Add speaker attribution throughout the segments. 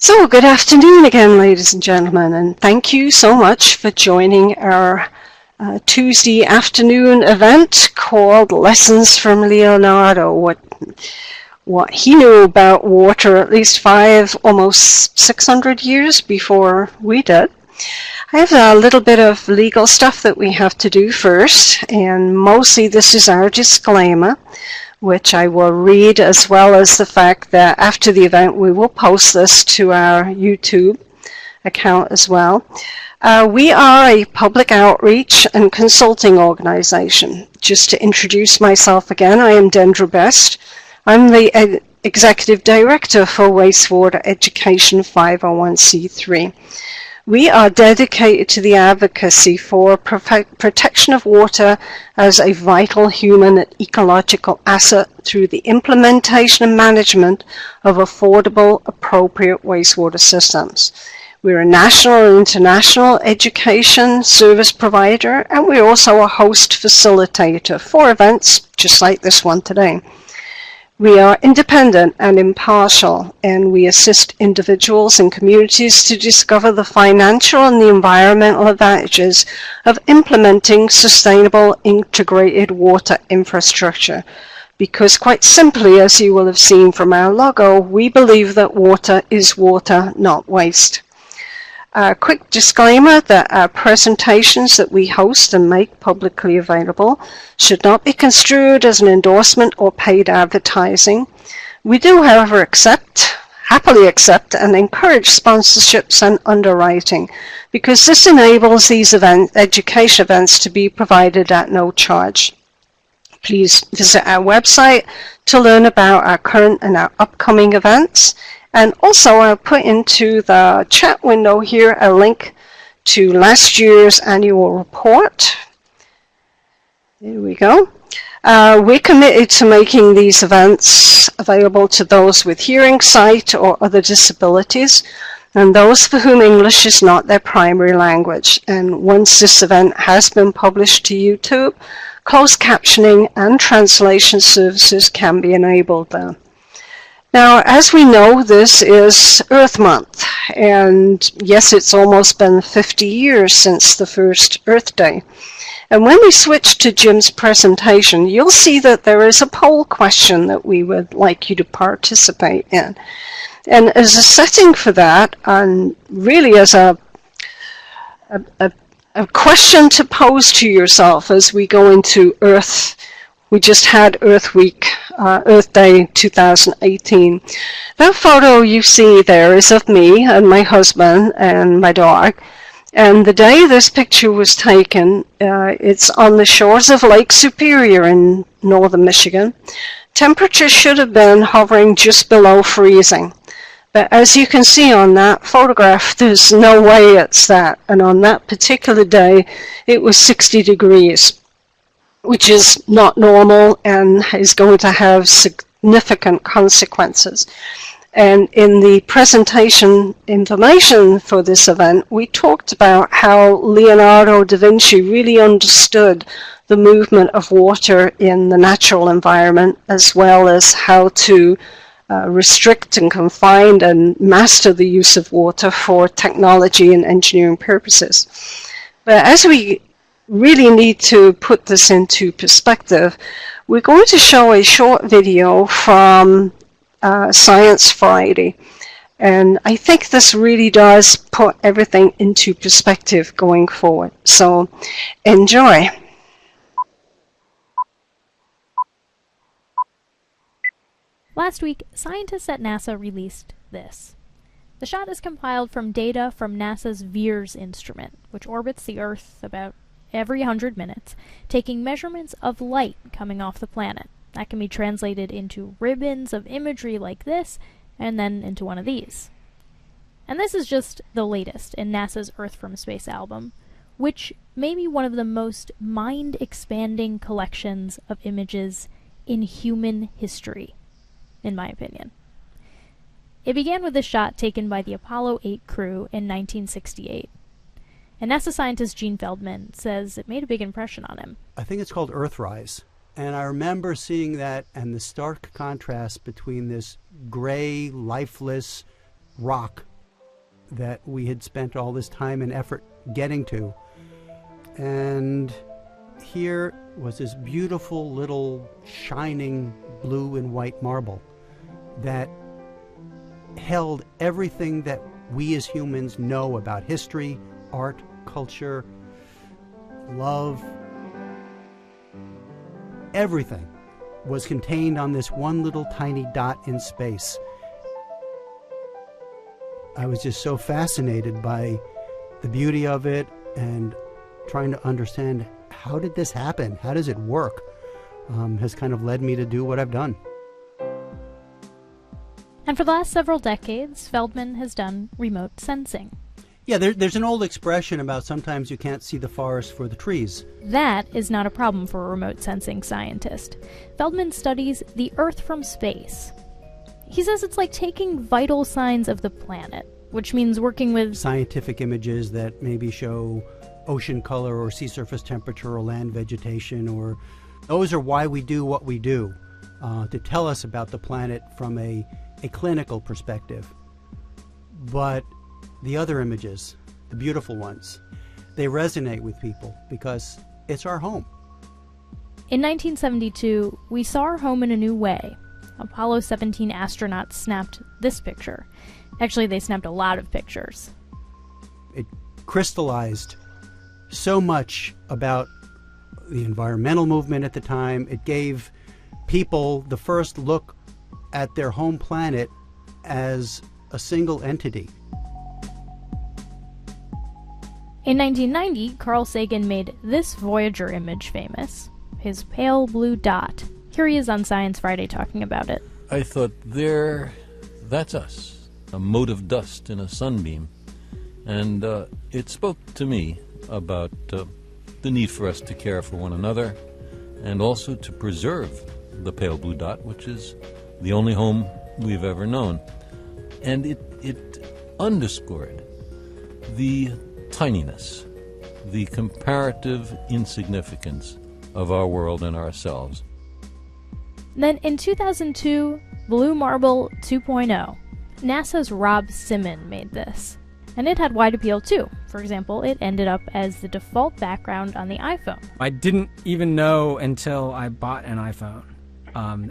Speaker 1: So, good afternoon again, ladies and gentlemen, and thank you so much for joining our Tuesday afternoon event called Lessons from Leonardo. What he knew about water at least almost 600 years before we did. I have a little bit of legal stuff that we have to do first, and mostly this is our disclaimer, which I will read, as well as the fact that after the event we will post this to our YouTube account as well. We are a public outreach and consulting organization. Just to introduce myself again, I am Dendra Best. I'm the Executive Director for WasteWater Education 501c3. We are dedicated to the advocacy for protection of water as a vital human and ecological asset through the implementation and management of affordable, appropriate wastewater systems. We're a national and international education service provider, and we're also a host facilitator for events just like this one today. We are independent and impartial, and we assist individuals and communities to discover the financial and the environmental advantages of implementing sustainable integrated water infrastructure. Because quite simply, as you will have seen from our logo, we believe that water is water, not waste. A quick disclaimer that our presentations that we host and make publicly available should not be construed as an endorsement or paid advertising. We do, however, happily accept and encourage sponsorships and underwriting, because this enables these education events to be provided at no charge. Please visit our website to learn about our current and our upcoming events. And also I'll put into the chat window here a link to last year's annual report. There we go. We're committed to making these events available to those with hearing, sight, or other disabilities, and those for whom English is not their primary language. And once this event has been published to YouTube, closed captioning and translation services can be enabled there. Now, as we know, this is Earth Month, and yes, it's almost been 50 years since the first Earth Day. And when we switch to Jim's presentation, you'll see that there is a poll question that we would like you to participate in. And as a setting for that, and really as a question to pose to yourself as we go into Earth. We just had Earth Week, Earth Day 2018. That photo you see there is of me and my husband and my dog. And the day this picture was taken, it's on the shores of Lake Superior in northern Michigan. Temperature should have been hovering just below freezing. But as you can see on that photograph, there's no way it's that. And on that particular day, it was 60 degrees. Which is not normal and is going to have significant consequences. And in the presentation information for this event, we talked about how Leonardo da Vinci really understood the movement of water in the natural environment, as well as how to restrict and confine and master the use of water for technology and engineering purposes. But as we really need to put this into perspective, we're going to show a short video from Science Friday. And I think this really does put everything into perspective going forward. So enjoy.
Speaker 2: Last week, scientists at NASA released this. The shot is compiled from data from NASA's VEERS instrument, which orbits the Earth about every 100 minutes, taking measurements of light coming off the planet. That can be translated into ribbons of imagery like this, and then into one of these. And this is just the latest in NASA's Earth from Space album, which may be one of the most mind-expanding collections of images in human history, in my opinion. It began with a shot taken by the Apollo 8 crew in 1968. And NASA scientist Gene Feldman says it made a big impression on him.
Speaker 3: I think it's called Earthrise. And I remember seeing that and the stark contrast between this gray, lifeless rock that we had spent all this time and effort getting to. And here was this beautiful little shining blue and white marble that held everything that we as humans know about history, art, culture, love. Everything was contained on this one little tiny dot in space. I was just so fascinated by the beauty of it and trying to understand, how did this happen? How does it work? Has kind of led me to do what I've done.
Speaker 2: And for the last several decades, Feldman has done remote sensing.
Speaker 3: Yeah, there's an old expression about sometimes you can't see the forest for the trees.
Speaker 2: That is not a problem for a remote sensing scientist. Feldman studies the Earth from space. He says it's like taking vital signs of the planet, which means working with
Speaker 3: scientific images that maybe show ocean color or sea surface temperature or land vegetation, or those are why we do what we do, to tell us about the planet from a clinical perspective. But the other images, the beautiful ones, they resonate with people because it's our home.
Speaker 2: In 1972, we saw our home in a new way. Apollo 17 astronauts snapped this picture. Actually, they snapped a lot of pictures.
Speaker 3: It crystallized so much about the environmental movement at the time. It gave people the first look at their home planet as a single entity.
Speaker 2: In 1990, Carl Sagan made this Voyager image famous, his pale blue dot. Here he is on Science Friday talking about it.
Speaker 4: I thought, that's us, a mote of dust in a sunbeam. And it spoke to me about the need for us to care for one another and also to preserve the pale blue dot, which is the only home we've ever known. And it underscored the tininess, the comparative insignificance of our world and ourselves.
Speaker 2: Then in 2002, Blue Marble 2.0, NASA's Rob Simon made this. And it had wide appeal too. For example, it ended up as the default background on the iPhone.
Speaker 5: I didn't even know until I bought an iPhone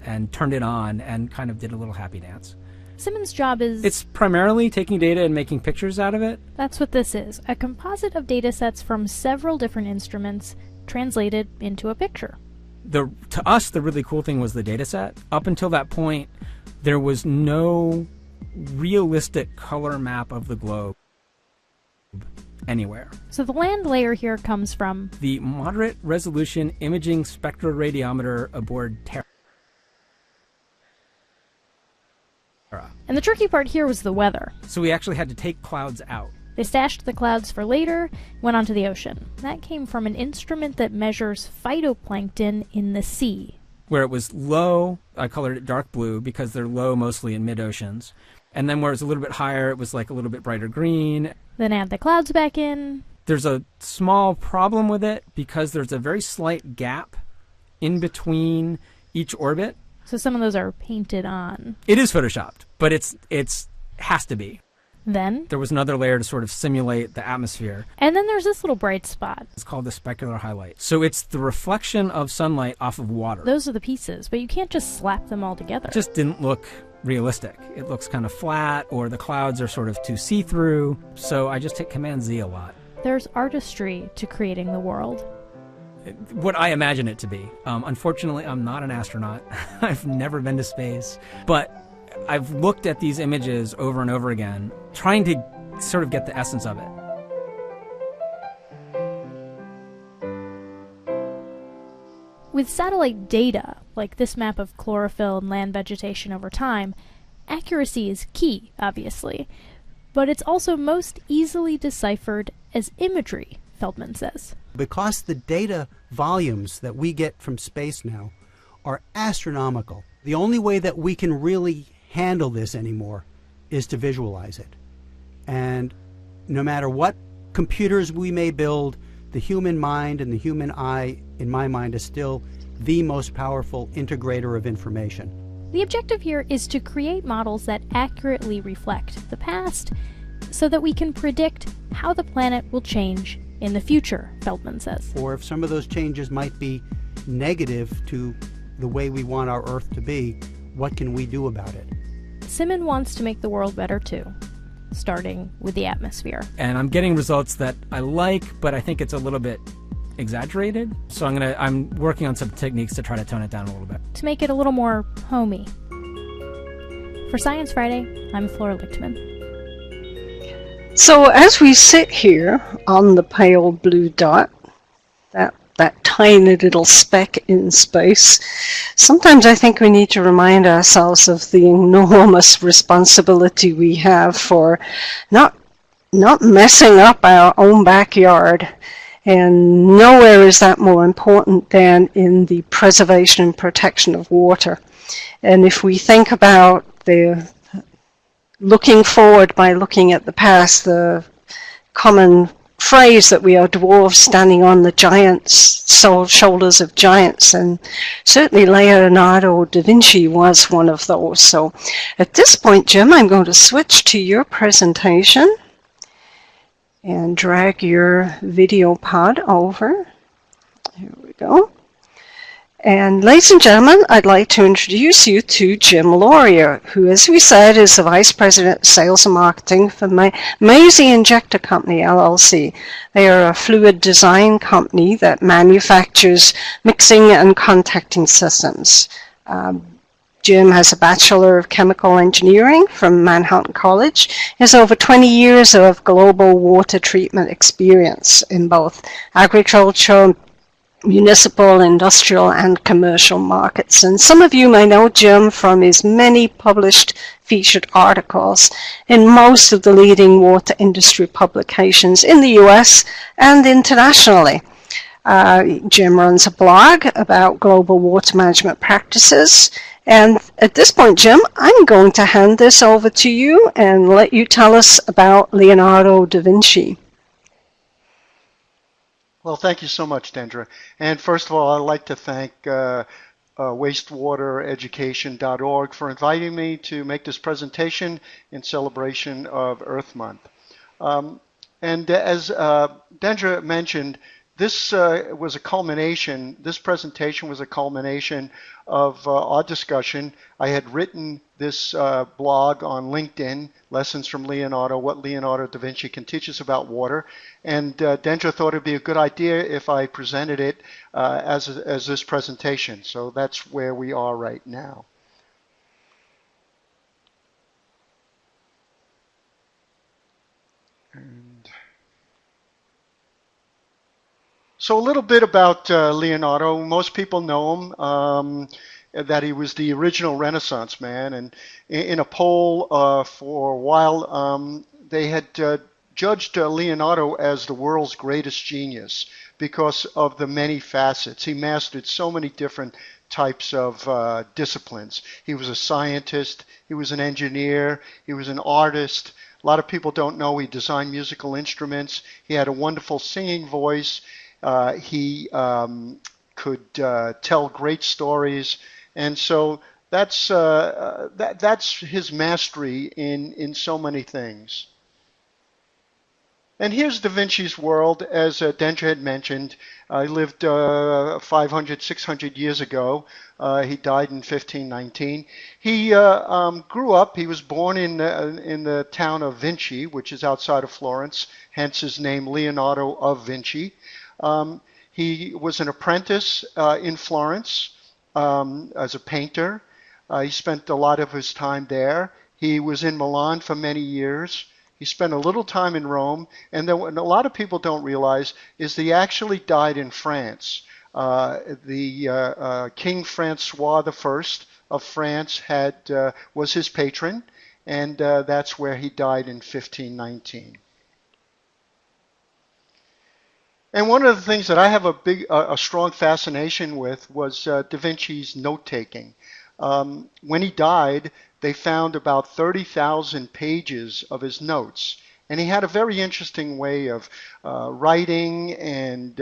Speaker 5: and turned it on and kind of did a little happy dance.
Speaker 2: Simon's job is...
Speaker 5: It's primarily taking data and making pictures out of it.
Speaker 2: That's what this is, a composite of data sets from several different instruments translated into a picture.
Speaker 5: To us, the really cool thing was the data set. Up until that point, there was no realistic color map of the globe anywhere.
Speaker 2: So the land layer here comes from
Speaker 5: the moderate resolution imaging spectroradiometer aboard Terra.
Speaker 2: And the tricky part here was the weather.
Speaker 5: So we actually had to take clouds out.
Speaker 2: They stashed the clouds for later, went onto the ocean. That came from an instrument that measures phytoplankton in the sea.
Speaker 5: Where it was low, I colored it dark blue because they're low mostly in mid-oceans. And then where it was a little bit higher, it was like a little bit brighter green.
Speaker 2: Then add the clouds back in.
Speaker 5: There's a small problem with it because there's a very slight gap in between each orbit.
Speaker 2: So some of those are painted on.
Speaker 5: It is photoshopped, but it's has to be.
Speaker 2: Then
Speaker 5: there was another layer to sort of simulate the atmosphere.
Speaker 2: And then there's this little bright spot.
Speaker 5: It's called the specular highlight. So it's the reflection of sunlight off of water.
Speaker 2: Those are the pieces, but you can't just slap them all together.
Speaker 5: It just didn't look realistic. It looks kind of flat, or the clouds are sort of too see-through. So I just hit Command Z a lot.
Speaker 2: There's artistry to creating the world.
Speaker 5: What I imagine it to be. Unfortunately, I'm not an astronaut. I've never been to space. But I've looked at these images over and over again, trying to sort of get the essence of it.
Speaker 2: With satellite data, like this map of chlorophyll and land vegetation over time, accuracy is key, obviously. But it's also most easily deciphered as imagery, Feldman says.
Speaker 3: Because the data volumes that we get from space now are astronomical, the only way that we can really handle this anymore is to visualize it. And no matter what computers we may build, the human mind and the human eye, in my mind, is still the most powerful integrator of information.
Speaker 2: The objective here is to create models that accurately reflect the past so that we can predict how the planet will change in the future, Feldman says.
Speaker 3: Or if some of those changes might be negative to the way we want our Earth to be, what can we do about it?
Speaker 2: Simon wants to make the world better too, starting with the atmosphere.
Speaker 5: And I'm getting results that I like, but I think it's a little bit exaggerated. So I'm working on some techniques to try to tone it down a little bit.
Speaker 2: To make it a little more homey. For Science Friday, I'm Flora Lichtman.
Speaker 1: So as we sit here on the pale blue dot, that tiny little speck in space, sometimes I think we need to remind ourselves of the enormous responsibility we have for not messing up our own backyard. And nowhere is that more important than in the preservation and protection of water. And if we think about the looking forward by looking at the past, the common phrase that we are dwarves standing on the shoulders of giants, and certainly Leonardo da Vinci was one of those. So at this point, Jim, I'm going to switch to your presentation and drag your video pod over. Here we go. And ladies and gentlemen, I'd like to introduce you to Jim Lauria, who, as we said, is the Vice President of Sales and Marketing for Maisie Injector Company, LLC. They are a fluid design company that manufactures mixing and contacting systems. Jim has a Bachelor of Chemical Engineering from Manhattan College. He has over 20 years of global water treatment experience in both agriculture, municipal, industrial, and commercial markets. And some of you may know Jim from his many published featured articles in most of the leading water industry publications in the US and internationally. Jim runs a blog about global water management practices. And at this point, Jim, I'm going to hand this over to you and let you tell us about Leonardo da Vinci.
Speaker 6: Well, thank you so much, Dendra. And first of all, I'd like to thank WasteWaterEducation.org for inviting me to make this presentation in celebration of Earth Month. And as Dendra mentioned, this presentation was a culmination of our discussion. I had written this blog on LinkedIn, Lessons from Leonardo, what Leonardo da Vinci can teach us about water. And Dendra thought it'd be a good idea if I presented it as this presentation. So that's where we are right now. So a little bit about Leonardo. Most people know him, that he was the original Renaissance man. And in a poll for a while, they had judged Leonardo as the world's greatest genius because of the many facets. He mastered so many different types of disciplines. He was a scientist, he was an engineer, he was an artist. A lot of people don't know he designed musical instruments. He had a wonderful singing voice. He could tell great stories, and so that's his mastery in so many things. And here's Da Vinci's world, as Dendra had mentioned. He lived 500, 600 years ago. He died in 1519. He grew up. He was born in the town of Vinci, which is outside of Florence, hence his name Leonardo of Vinci. He was an apprentice in Florence as a painter. He spent a lot of his time there. He was in Milan for many years. He spent a little time in Rome. And then what a lot of people don't realize is that he actually died in France. King Francois I of France was his patron, and that's where he died in 1519. And one of the things that I have a strong fascination with was Da Vinci's note-taking. When he died, they found about 30,000 pages of his notes. And he had a very interesting way of writing and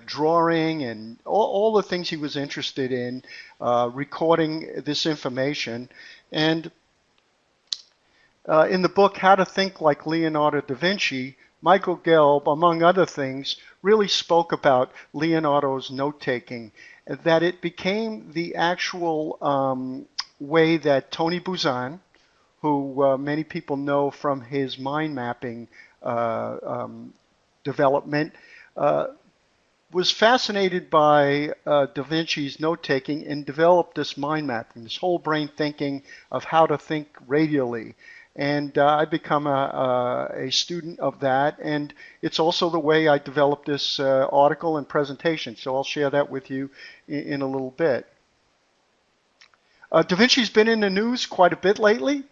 Speaker 6: drawing and all the things he was interested in, recording this information. And In the book How to Think Like Leonardo da Vinci, Michael Gelb, among other things, really spoke about Leonardo's note-taking, that it became the actual way that Tony Buzan, who many people know from his mind mapping development, was fascinated by Da Vinci's note-taking and developed this mind mapping, this whole brain thinking of how to think radially. And I've become a student of that, and it's also the way I developed this article and presentation, so I'll share that with you in a little bit. Da Vinci's been in the news quite a bit lately.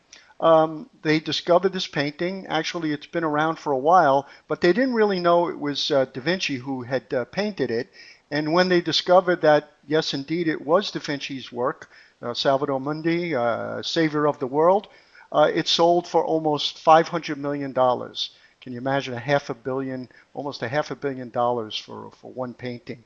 Speaker 6: They discovered this painting. Actually, it's been around for a while, but they didn't really know it was Da Vinci who had painted it. And when they discovered that, yes, indeed, it was Da Vinci's work, Salvator Mundi, Savior of the World, it sold for almost $500 million. Can you imagine almost a half a billion dollars for one painting?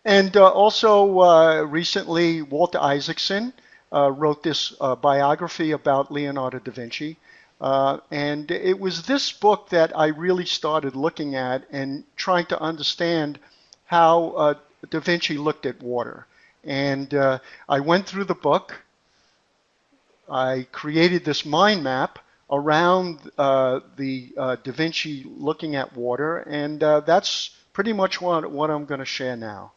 Speaker 6: And also recently, Walter Isaacson wrote this biography about Leonardo da Vinci. And it was this book that I really started looking at and trying to understand how da Vinci looked at water. And I went through the book. I created this mind map around the Da Vinci looking at water, and that's pretty much what I'm going to share now.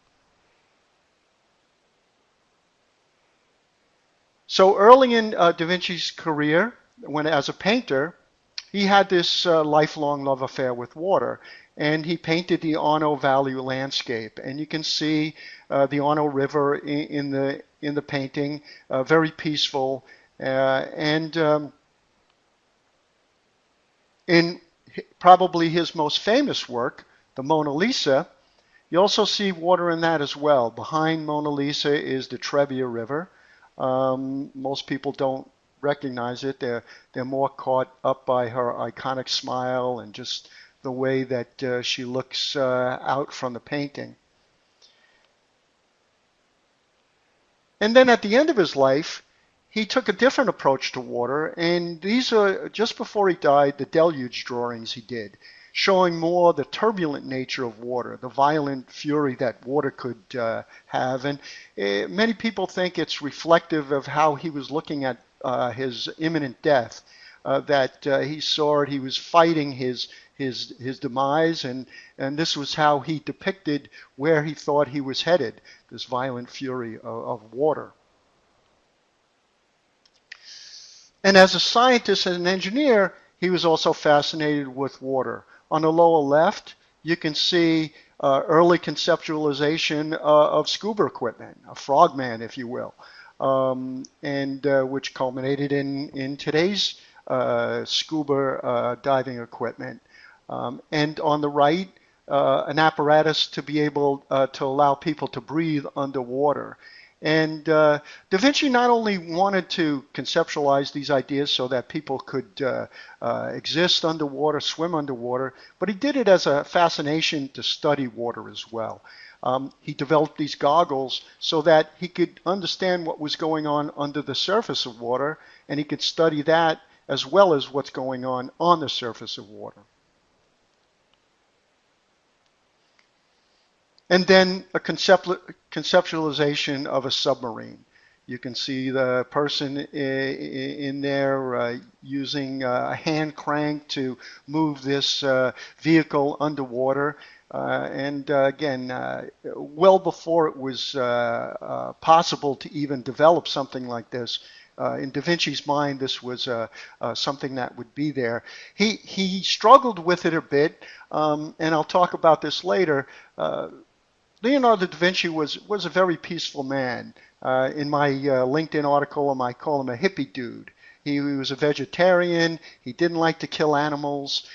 Speaker 6: So early in Da Vinci's career, when as a painter, he had this lifelong love affair with water, and he painted the Arno Valley landscape. And you can see the Arno River in the painting, very peaceful. And in probably his most famous work, the Mona Lisa, you also see water in that as well. Behind Mona Lisa is the Trevi River. Most people don't recognize it. They're more caught up by her iconic smile and just the way that she looks out from the painting. And then at the end of his life, he took a different approach to water, and these are, just before he died, the deluge drawings he did, showing more the turbulent nature of water, the violent fury that water could have. And many people think it's reflective of how he was looking at his imminent death, that he saw it, he was fighting his demise, and this was how he depicted where he thought he was headed, this violent fury of water. And as a scientist and an engineer, he was also fascinated with water. On the lower left, you can see early conceptualization of scuba equipment, a frogman, if you will, and which culminated in today's scuba diving equipment. And on the right, an apparatus to be able to allow people to breathe underwater. And Da Vinci not only wanted to conceptualize these ideas so that people could exist underwater, swim underwater, but he did it as a fascination to study water as well. He developed these goggles so that he could understand what was going on under the surface of water, and he could study that as well as what's going on the surface of water. And then a conceptualization of a submarine. You can see the person in there using a hand crank to move this vehicle underwater. And again, well before it was possible to even develop something like this, in Da Vinci's mind, this was something that would be there. He struggled with it a bit, and I'll talk about this later. Leonardo da Vinci was a very peaceful man. In my LinkedIn article, I call him a hippie dude. He was a vegetarian. He didn't like to kill animals.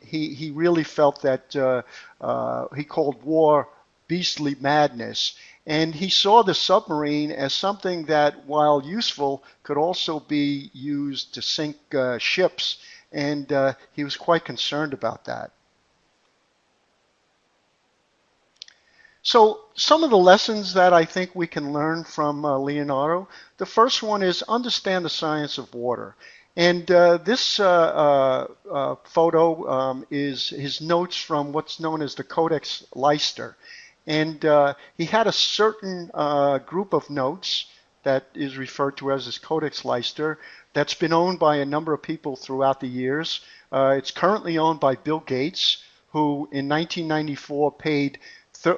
Speaker 6: He really felt that he called war beastly madness. And he saw the submarine as something that, while useful, could also be used to sink ships. And he was quite concerned about that. So some of the lessons that I think we can learn from Leonardo, the first one is understand the science of water. And this photo is his notes from what's known as the Codex Leicsester. And he had a certain group of notes that is referred to as his Codex Leicsester that's been owned by a number of people throughout the years. It's currently owned by Bill Gates, who in 1994 paid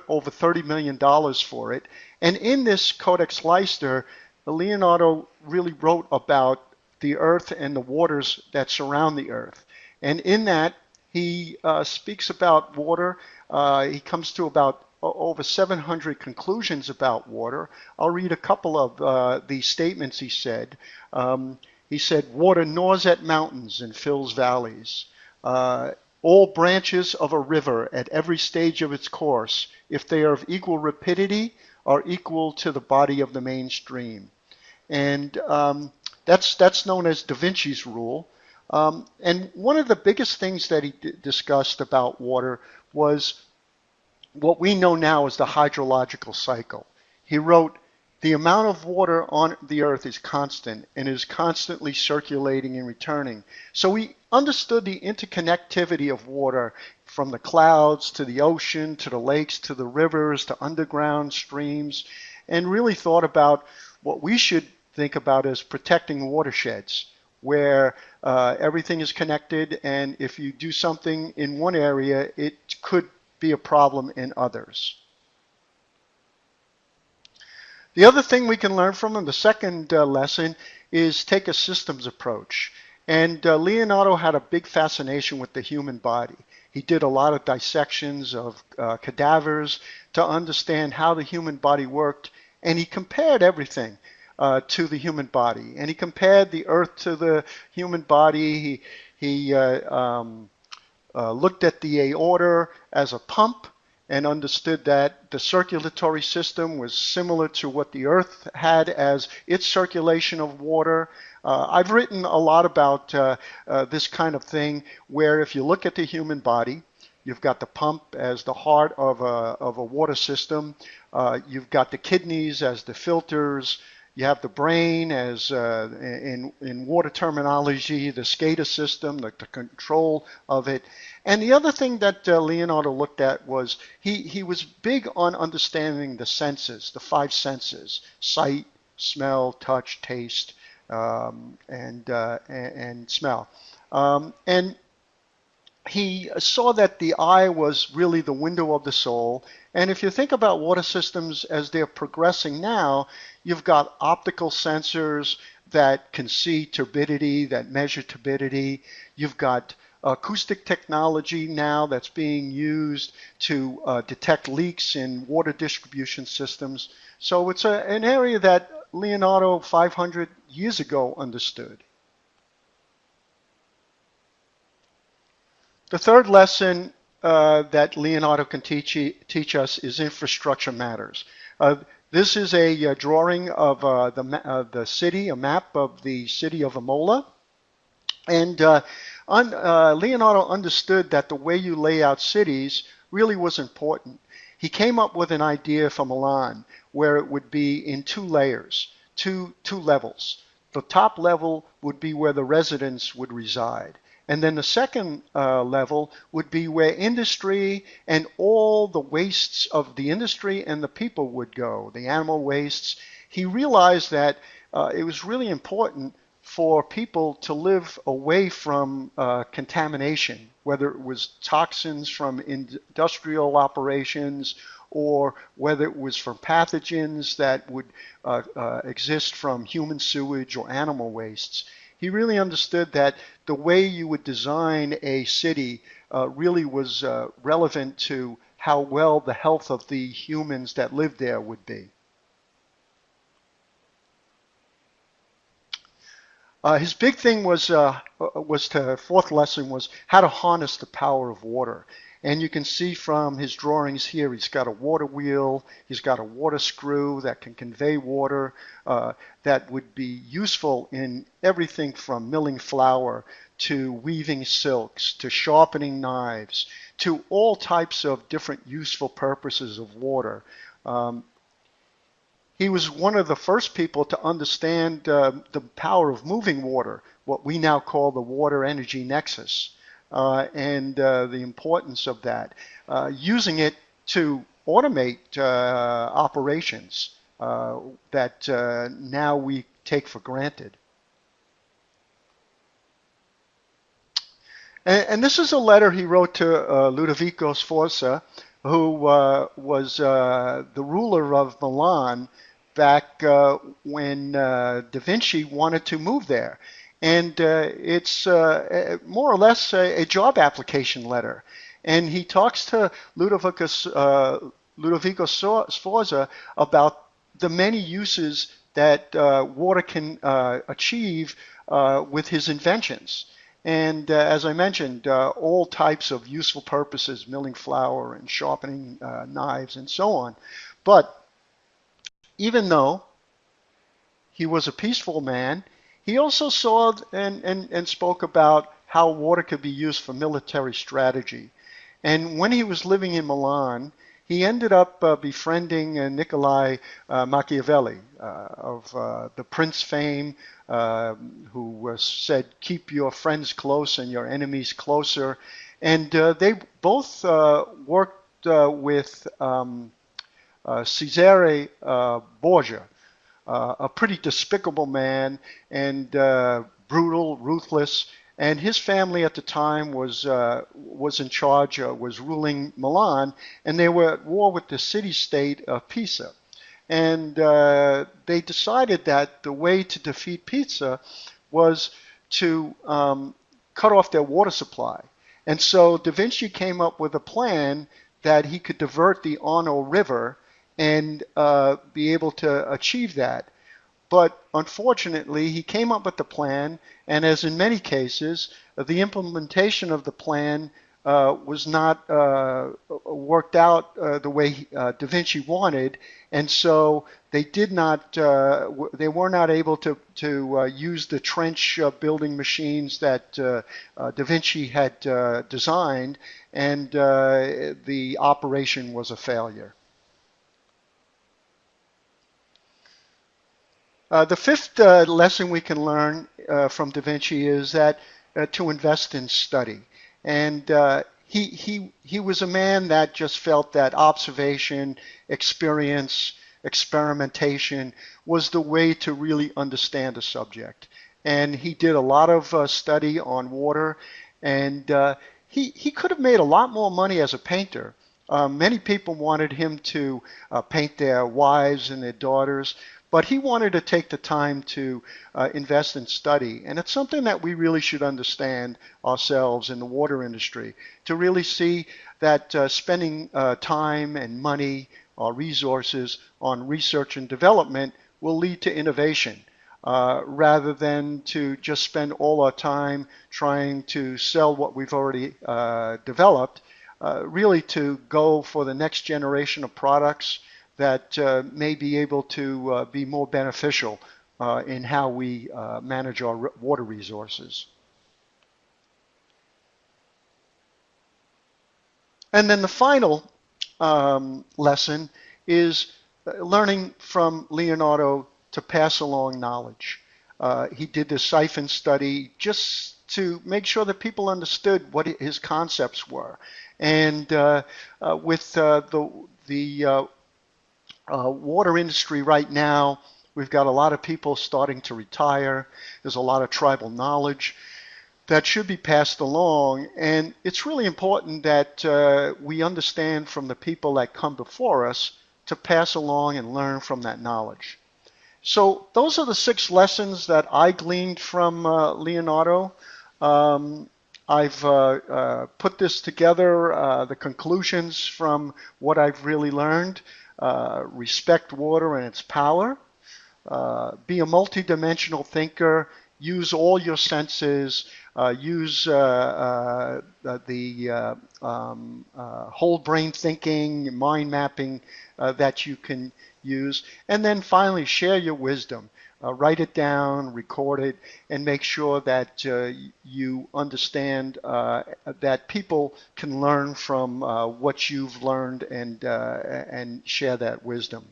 Speaker 6: over $30 million for it. And in this Codex Leicsester, Leonardo really wrote about the earth and the waters that surround the earth. And in that, he speaks about water. He comes to about over 700 conclusions about water. I'll read a couple of the statements he said. He said, water gnaws at mountains and fills valleys. All branches of a river at every stage of its course, if they are of equal rapidity, are equal to the body of the main stream. And that's known as Da Vinci's rule. And one of the biggest things that he discussed about water was what we know now as the hydrological cycle. He wrote, the amount of water on the earth is constant and is constantly circulating and returning. So we understood the interconnectivity of water from the clouds to the ocean, to the lakes, to the rivers, to underground streams, and really thought about what we should think about as protecting watersheds, where everything is connected, and if you do something in one area, it could be a problem in others. The other thing we can learn from him, the second lesson, is take a systems approach. And Leonardo had a big fascination with the human body. He did a lot of dissections of cadavers to understand how the human body worked, and he compared everything to the human body. And he compared the earth to the human body. He looked at the aorta as a pump and understood that the circulatory system was similar to what the earth had as its circulation of water. I've written a lot about this kind of thing, where if you look at the human body, you've got the pump as the heart of a water system. You've got the kidneys as the filters. You have the brain as, in water terminology, the SCADA system, the control of it. And the other thing that Leonardo looked at was he was big on understanding the senses, the five senses: sight, smell, touch, taste, and smell. And he saw that the eye was really the window of the soul. And if you think about water systems as they're progressing now, you've got optical sensors that can see turbidity, that measure turbidity. You've got acoustic technology now that's being used to detect leaks in water distribution systems. So it's an area that Leonardo 500 years ago understood. The third lesson that Leonardo can teach us is infrastructure matters. This is a drawing of the city, a map of the city of Imola. And Leonardo understood that the way you lay out cities really was important. He came up with an idea for Milan where it would be in two layers, two levels. The top level would be where the residents would reside. And then the second level would be where industry and all the wastes of the industry and the people would go, the animal wastes. He realized that it was really important for people to live away from contamination, whether it was toxins from industrial operations or whether it was from pathogens that would exist from human sewage or animal wastes. He really understood that the way you would design a city really was relevant to how well the health of the humans that lived there would be. His big thing fourth lesson was how to harness the power of water. And you can see from his drawings here, he's got a water wheel, he's got a water screw that can convey water, that would be useful in everything from milling flour to weaving silks to sharpening knives to all types of different useful purposes of water. He was one of the first people to understand the power of moving water, what we now call the water energy nexus, and the importance of that, using it to automate operations that now we take for granted. And this is a letter he wrote to Ludovico Sforza, who was the ruler of Milan back when Da Vinci wanted to move there. And it's more or less a job application letter. And he talks to Ludovico Sforza about the many uses that water can achieve with his inventions. And as I mentioned, all types of useful purposes, milling flour and sharpening knives and so on. But even though he was a peaceful man, he also saw and spoke about how water could be used for military strategy. And when he was living in Milan, he ended up befriending Niccolo Machiavelli of the Prince fame, who said, "Keep your friends close and your enemies closer." And they both worked with Cesare Borgia, a pretty despicable man and brutal, ruthless. And his family at the time was in charge, was ruling Milan, and they were at war with the city-state of Pisa. And they decided that the way to defeat Pisa was to cut off their water supply. And so Da Vinci came up with a plan that he could divert the Arno River and be able to achieve that. But unfortunately, he came up with the plan, and as in many cases, the implementation of the plan was not worked out the way Da Vinci wanted, and so they did not. They were not able to use the trench building machines that Da Vinci had designed, and the operation was a failure. The fifth lesson we can learn from Da Vinci is that to invest in study. And he was a man that just felt that observation, experience, experimentation was the way to really understand a subject. And he did a lot of study on water, and he could have made a lot more money as a painter. Many people wanted him to paint their wives and their daughters, but he wanted to take the time to invest in study. And it's something that we really should understand ourselves in the water industry, to really see that spending time and money or resources on research and development will lead to innovation, rather than to just spend all our time trying to sell what we've already developed, really to go for the next generation of products that may be able to be more beneficial in how we manage our water resources. And then the final lesson is learning from Leonardo to pass along knowledge. He did this siphon study just to make sure that people understood what his concepts were. And with the water industry right now, we've got a lot of people starting to retire. There's a lot of tribal knowledge that should be passed along, and it's really important that we understand from the people that come before us to pass along and learn from that knowledge. So those are the 6 lessons that I gleaned from Leonardo. I've put this together, the conclusions from what I've really learned. Respect water and its power. Be a multidimensional thinker. use all your senses, use the whole brain thinking, mind mapping that you can use. And then finally, share your wisdom. Write it down, record it, and make sure that you understand that people can learn from what you've learned and share that wisdom.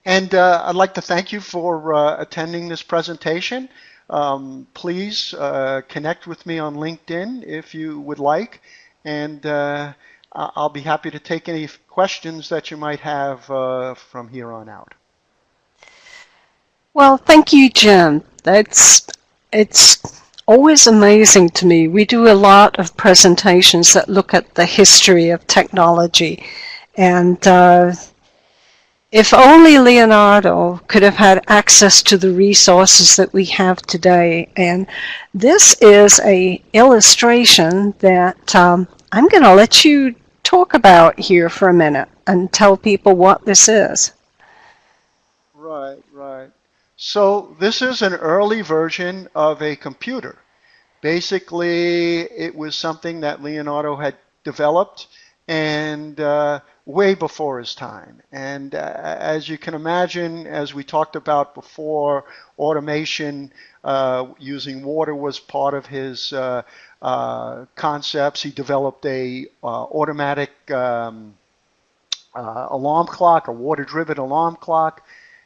Speaker 6: And I'd like to thank you for attending this presentation. Please connect with me on LinkedIn if you would like, and I'll be happy to take any questions that you might have from here on out.
Speaker 1: Well, thank you, Jim. It's always amazing to me. We do a lot of presentations that look at the history of technology, and if only Leonardo could have had access to the resources that we have today. And this is an illustration that I'm going to let you talk about here for a minute and tell people what this is.
Speaker 6: Right, right. So this is an early version of a computer. Basically, it was something that Leonardo had developed and way before his time. And as you can imagine, as we talked about before, automation using water was part of his concepts. He developed a automatic alarm clock, a water-driven alarm clock.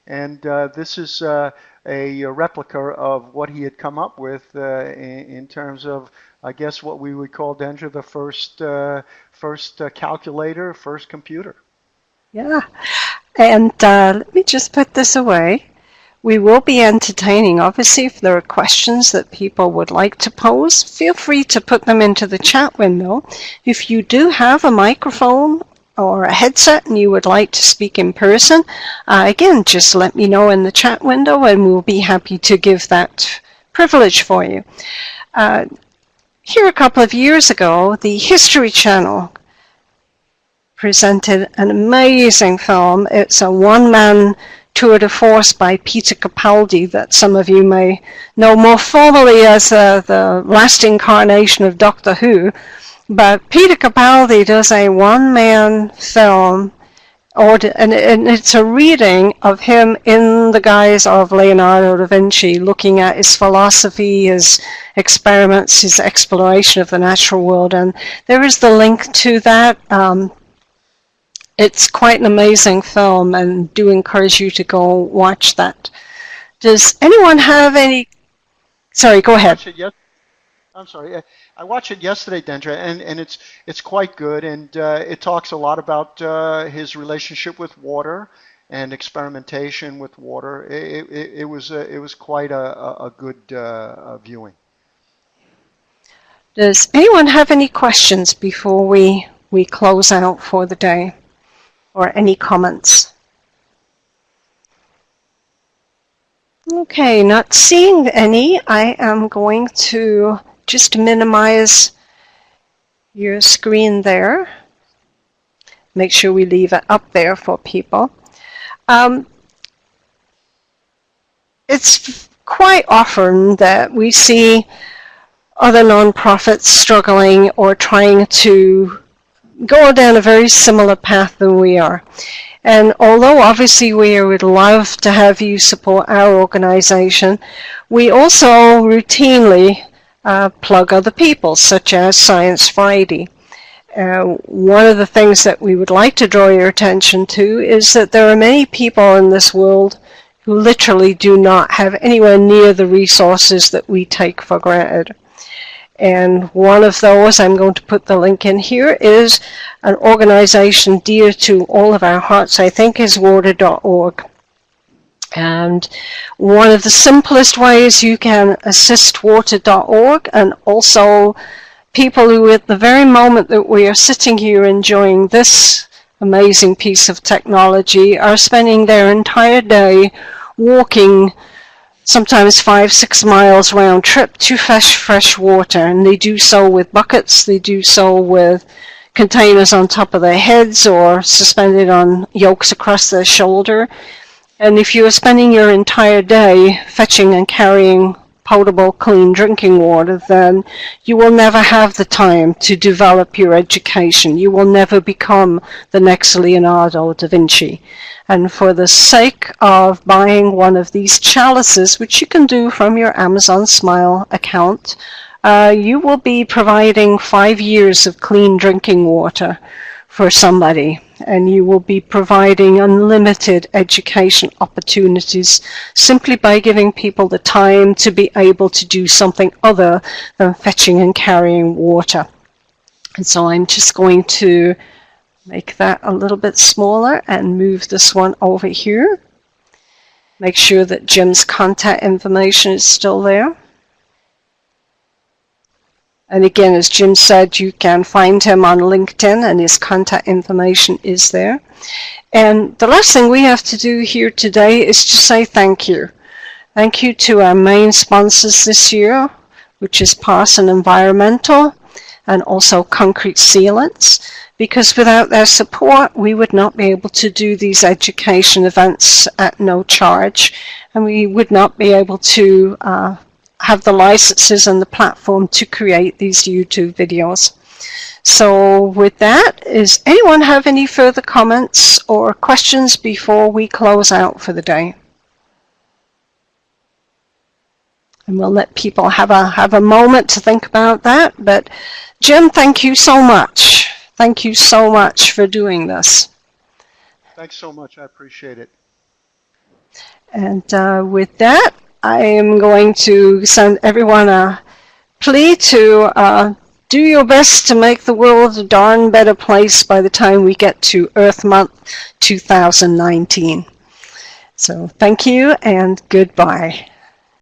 Speaker 6: And this is a replica of what he had come up with in terms of, I guess, what we would call, Dendra, the first calculator, first computer.
Speaker 1: Yeah. And let me just put this away. We will be entertaining. Obviously, if there are questions that people would like to pose, feel free to put them into the chat window. If you do have a microphone or a headset and you would like to speak in person, again, just let me know in the chat window and we'll be happy to give that privilege for you. Here a couple of years ago, the History Channel presented an amazing film. It's a one-man tour de force by Peter Capaldi that some of you may know more formally as the last incarnation of Doctor Who. But Peter Capaldi does a one-man film, and it's a reading of him in the guise of Leonardo da Vinci, looking at his philosophy, his experiments, his exploration of the natural world. And there is the link to that. It's quite an amazing film, and do encourage you to go watch that. Does anyone have any... Sorry, go ahead.
Speaker 6: I'm sorry. I watched it yesterday, Dendra, and it's quite good, and it talks a lot about his relationship with water and experimentation with water. It was quite a good viewing.
Speaker 1: Does anyone have any questions before we close out for the day, or any comments? Okay, not seeing any. I am going to just minimize your screen there. Make sure we leave it up there for people. It's quite often that we see other nonprofits struggling or trying to go down a very similar path than we are. And although obviously we would love to have you support our organization, we also routinely plug other people, such as Science Friday. One of the things that we would like to draw your attention to is that there are many people in this world who literally do not have anywhere near the resources that we take for granted. And one of those, I'm going to put the link in here, is an organization dear to all of our hearts, I think, is water.org. And one of the simplest ways you can assist water.org, and also people who at the very moment that we are sitting here enjoying this amazing piece of technology are spending their entire day walking sometimes 5-6 miles round trip to fresh water, and they do so with buckets, they do so with containers on top of their heads or suspended on yokes across their shoulder. And if you are spending your entire day fetching and carrying potable, clean drinking water, then you will never have the time to develop your education. You will never become the next Leonardo da Vinci. And for the sake of buying one of these chalices, which you can do from your Amazon Smile account, you will be providing 5 years of clean drinking water for somebody, and you will be providing unlimited education opportunities simply by giving people the time to be able to do something other than fetching and carrying water. And so I'm just going to make that a little bit smaller and move this one over here. Make sure that Jim's contact information is still there. And again, as Jim said, you can find him on LinkedIn and his contact information is there. And the last thing we have to do here today is to say thank you. Thank you to our main sponsors this year, which is Parson Environmental and also Concrete Sealants, because without their support, we would not be able to do these education events at no charge, and we would not be able to have the licenses and the platform to create these YouTube videos. So with that, does anyone have any further comments or questions before we close out for the day? And we'll let people have a moment to think about that. But Jim, thank you so much. Thank you so much for doing this.
Speaker 6: Thanks so much. I appreciate it.
Speaker 1: And with that, I am going to send everyone a plea to do your best to make the world a darn better place by the time we get to Earth Month 2019. So thank you and goodbye.